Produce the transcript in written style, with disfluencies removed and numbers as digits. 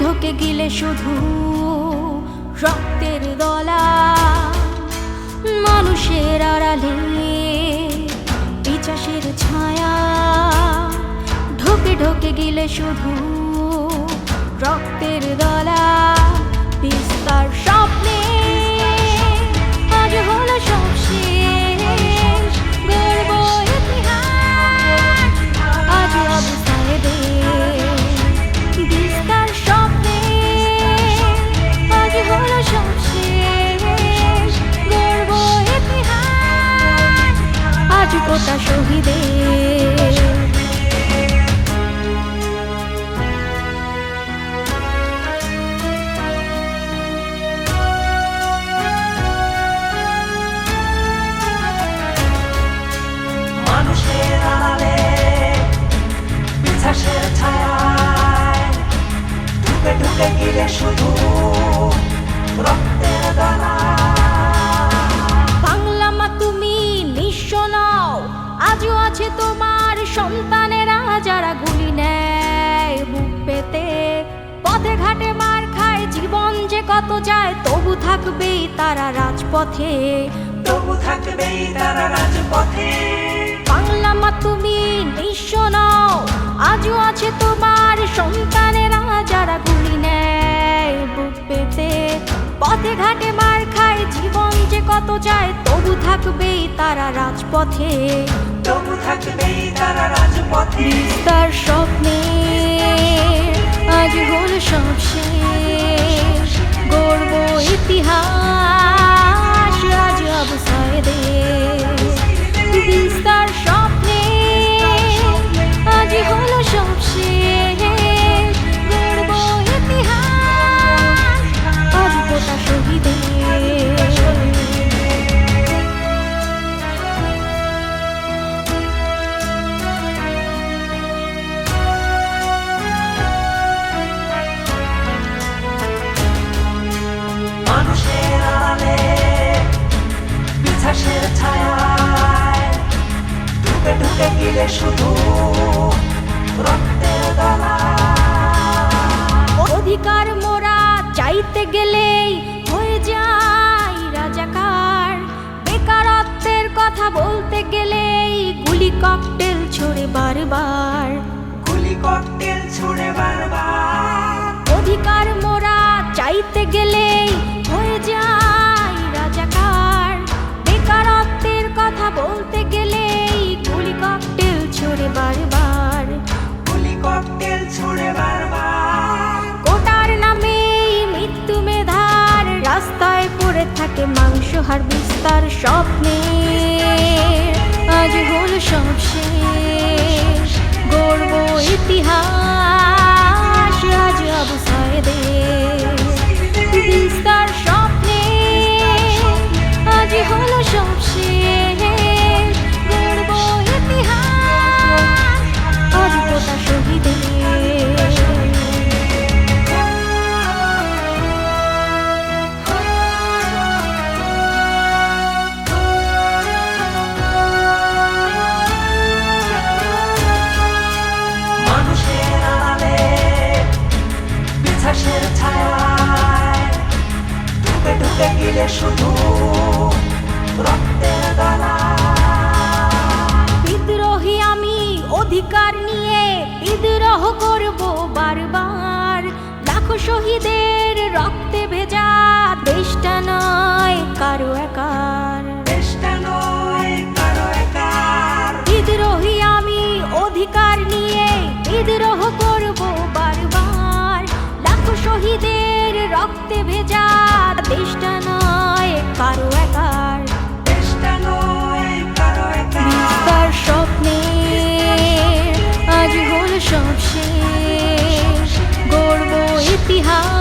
ঢোকে গিলে শুধু রক্তের দলা, মানুষের আড়ালে পিশাচের ছায়া, ঢোকে ঢোকে গিলে শুধু রক্তের দলা। বিস্তার স্বপ্নে আজ হলো সব শেষ, গর্ব ইতিহাস আজ অবস্থায় দেশ। বিস্তার স্বপ্নে আজ হলো সব শেষ, গর্ব ইতিহাস আজ গোটা শহীদের। মানুষের আড়ালে পিশাচের ছায়ায়, ঢুকে ঢুকে গিলে শুধু রক্তের দানা। বাংলা মা তুমি নিঃস্ব নও, আজও আছে তোমার সন্তানেরা যারা গুলি নেয় বুক পেতে। পথে ঘাটে মার খায়, জীবন যে কত যায়, তবু থাকবেই তারা রাজপথে, তবু থাকবেই তারা রাজপথে। বাংলা মা তুমি নিঃস্ব নও, আজও আছে তোমার সন্তানেরা যারা গুলি নেয় বুক পেতে। পথে ঘাটে মার খায়, জীবন যে কত যায়, তবু থাকবেই তারা রাজপথে, তবু থাকবেই তারা রাজপথে। বিস্তার স্বপ্নে আজ হল সব শেষ, গর্ব ইতিহাস আজ অবস্থায় দেশ। বিস্তার স্বপ্নে আজ হল সব শেষ, গর্ব ইতিহাস আজ গোটা শহীদের। মানুষের আড়ালে পিশাচের ছায়ায়, ঢুকে ঢুকে গিলে শুধু রক্তের দানা। অধিকার মোরা চাইতে গেলেই হয়ে যায় রাজাকার, বেকারত্বের কথা বলতে গেলেই গুলি ককটেল ছোড়ে বারবার, গুলি ককটেল ছুড়ে বারবার। অধিকার মোরা চাইতে গেলেই হয়ে যায় রাজাকার, বেকারত্বের কথা বলতে গেলেই গুলি ককটেল ছোড়ে বারবার, গুলি ককটেল ছুড়ে বারবার। কোটার নামে মৃত্যু মেধার রাস্তায় পড়ে থাকে মাংসহার। বিস্তার স্বপ্নে আজ হল সব শেষ, গর্ব ইতিহাস আজ অবস্থায় দেশ। বিস্তার স্বপ্নে আজ হল সব শেষ, গর্ব ইতিহাস আজ গোটা শহীদের। মানুষের আড়ালে পিশাচের ছায়ায়, ঢুকে ঢুকে গিলে শুধু রক্তের দানা। বিদ্রোহী আমি অধিকার নিয়ে বিদ্রোহ করব বারবার, লাখো শহীদের রক্তে ভেজা দেশটা নয় কারো একার, দেশটা নয় কারো একার। বিদ্রোহী আমি অধিকার নিয়ে বিদ্রোহ করব বারবার, লাখো শহীদের রক্তে ভেজা দেশটা নয় কারো একার, দেশটা নয় কারো একার। বিস্তার স্বপ্নে আজ হল সব শেষ, গর্ব ইতিহাস